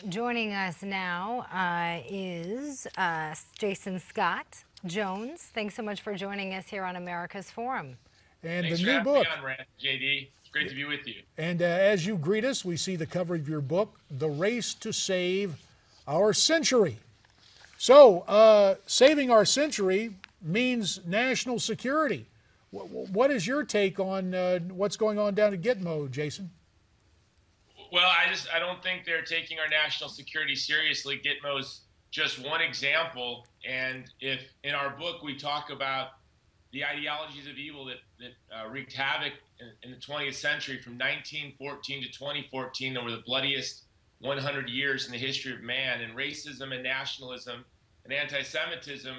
Joining us now is Jason Scott Jones. Thanks so much for joining us here on America's Forum. And the Thanks for new having me book. on, Rand, JD. It's great to be with you. And as you greet us, we see the cover of your book, The Race to Save Our Century. So, saving our century means national security. What is your take on what's going on down at Gitmo, Jason? Well, I don't think they're taking our national security seriously. Gitmo's just one example, and if in our book we talk about the ideologies of evil that wreaked havoc in the 20th century from 1914 to 2014, that were the bloodiest 100 years in the history of man, and racism and nationalism and anti-Semitism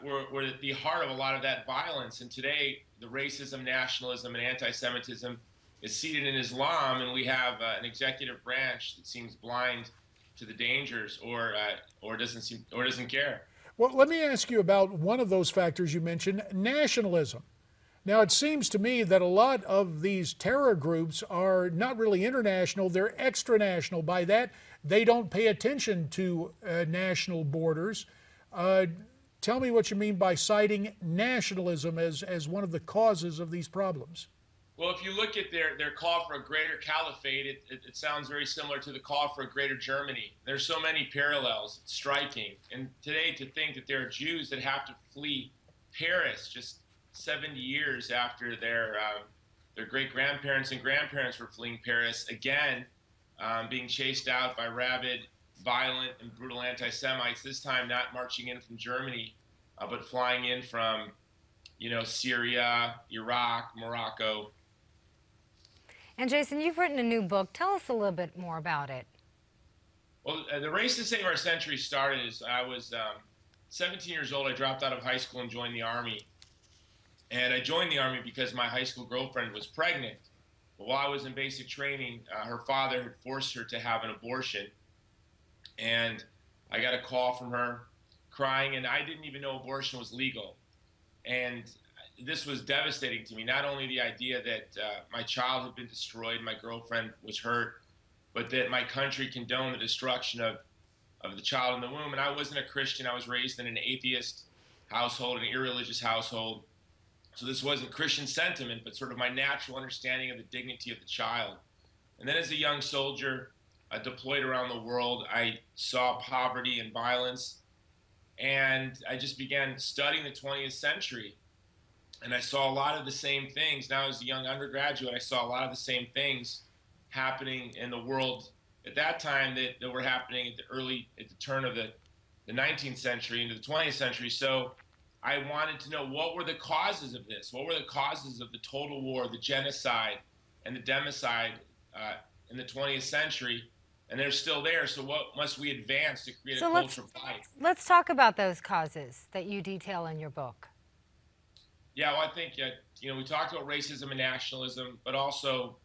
were at the heart of a lot of that violence. And today, the racism, nationalism, and anti-Semitism is seated in Islam, and we have an executive branch that seems blind to the dangers, or doesn't care. Well, let me ask you about one of those factors you mentioned, nationalism. Now, it seems to me that a lot of these terror groups are not really international, they're extranational. By that, they don't pay attention to national borders. Tell me what you mean by citing nationalism as one of the causes of these problems. Well, if you look at their call for a greater caliphate, it sounds very similar to the call for a greater Germany. There's so many parallels. It's striking. And today, to think that there are Jews that have to flee Paris just 70 years after their great-grandparents and grandparents were fleeing Paris, again, being chased out by rabid, violent, and brutal anti-Semites, this time not marching in from Germany, but flying in from, Syria, Iraq, Morocco. And Jason, you've written a new book. Tell us a little bit more about it. Well, the race to save our century started as I was 17 years old. I dropped out of high school and joined the Army. And I joined the Army because my high school girlfriend was pregnant. But while I was in basic training, her father had forced her to have an abortion. And I got a call from her crying, and I didn't even know abortion was legal. And this was devastating to me. Not only the idea that my child had been destroyed, my girlfriend was hurt, but that my country condoned the destruction of the child in the womb. And I wasn't a Christian. I was raised in an atheist household, an irreligious household. So this wasn't Christian sentiment, but sort of my natural understanding of the dignity of the child. And then as a young soldier deployed around the world, I saw poverty and violence. And I just began studying the 20th century. And I saw a lot of the same things. Now, as a young undergraduate, I saw a lot of the same things happening in the world at that time that were happening at the turn of the 19th century into the 20th century. So I wanted to know, what were the causes of this? What were the causes of the total war, the genocide, and the democide in the 20th century? And they're still there. So what must we advance to create a culture of life? Let's talk about those causes that you detail in your book. Yeah, well, I think we talked about racism and nationalism, but also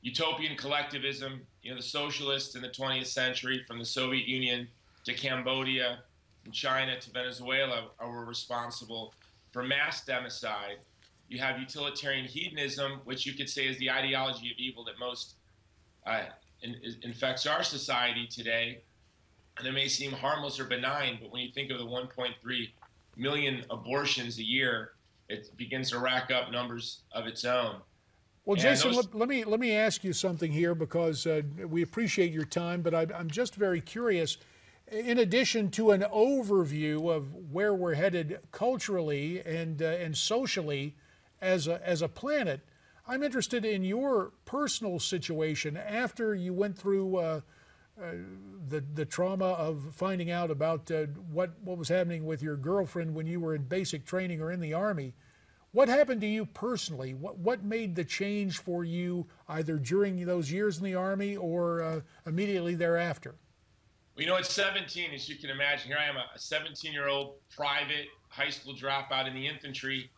utopian collectivism. The socialists in the 20th century, from the Soviet Union to Cambodia, from China to Venezuela, were responsible for mass democide. You have utilitarian hedonism, which you could say is the ideology of evil that most infects our society today. And it may seem harmless or benign, but when you think of the 1.3 million abortions a year, it begins to rack up numbers of its own. Well, Jason, let me ask you something here, because we appreciate your time, but I'm just very curious. In addition to an overview of where we're headed culturally and socially as a planet, I'm interested in your personal situation after you went through the trauma of finding out about what was happening with your girlfriend when you were in basic training or in the Army. What happened to you personally? What made the change for you, either during those years in the Army or immediately thereafter? Well, at 17, as you can imagine, here I am, a 17-year-old private high school dropout in the infantry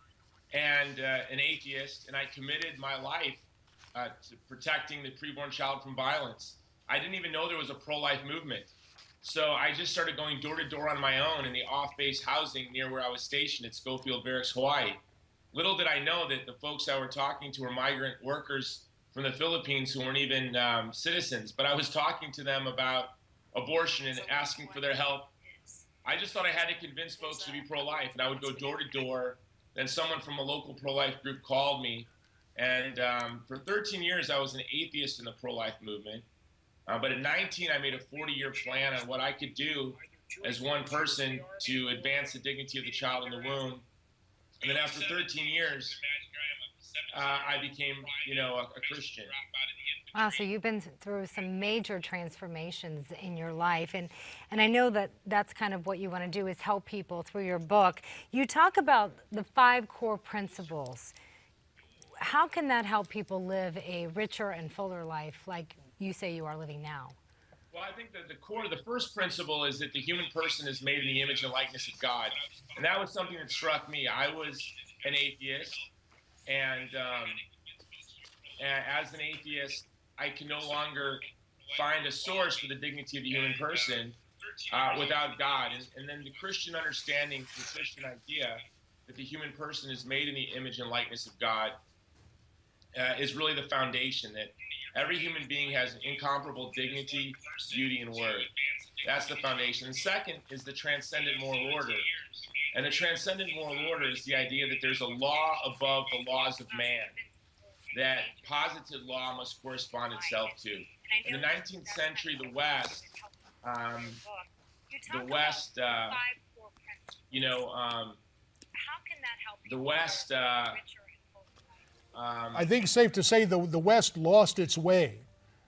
and an atheist, and I committed my life to protecting the preborn child from violence. I didn't even know there was a pro-life movement. So I just started going door to door on my own in the off-base housing near where I was stationed at Schofield Barracks, Hawaii. Little did I know that the folks I were talking to were migrant workers from the Philippines who weren't even citizens, but I was talking to them about abortion and asking for their help. I just thought I had to convince folks to be pro-life, and I would go door to door. Then someone from a local pro-life group called me, and for 13 years I was an atheist in the pro-life movement. But at 19, I made a 40-year plan on what I could do as one person to advance the dignity of the child in the womb. And then after 13 years, I became, a Christian. Wow, so you've been through some major transformations in your life, and I know that that's kind of what you want to do is help people through your book. You talk about the 5 core principles. How can that help people live a richer and fuller life like you say you are living now? Well, I think that the first principle is that the human person is made in the image and likeness of God. And that was something that struck me. I was an atheist, and as an atheist, I can no longer find a source for the dignity of the human person without God. And then the Christian understanding, the Christian idea that the human person is made in the image and likeness of God is really the foundation, that every human being has an incomparable dignity, beauty, and worth. That's the foundation. And second is the transcendent moral order. And the transcendent moral order is the idea that there's a law above the laws of man, that positive law must correspond itself to. In the 19th century, the West, I think it's safe to say the West lost its way.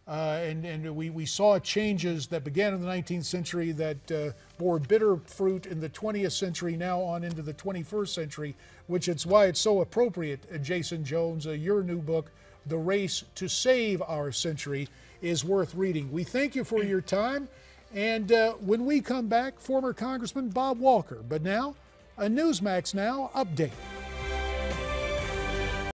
And we saw changes that began in the 19th century that bore bitter fruit in the 20th century, now on into the 21st century, which is why it's so appropriate, Jason Jones, your new book, The Race to Save Our Century, is worth reading. We thank you for your time, and when we come back, former Congressman Bob Walker. But now, a Newsmax Now update.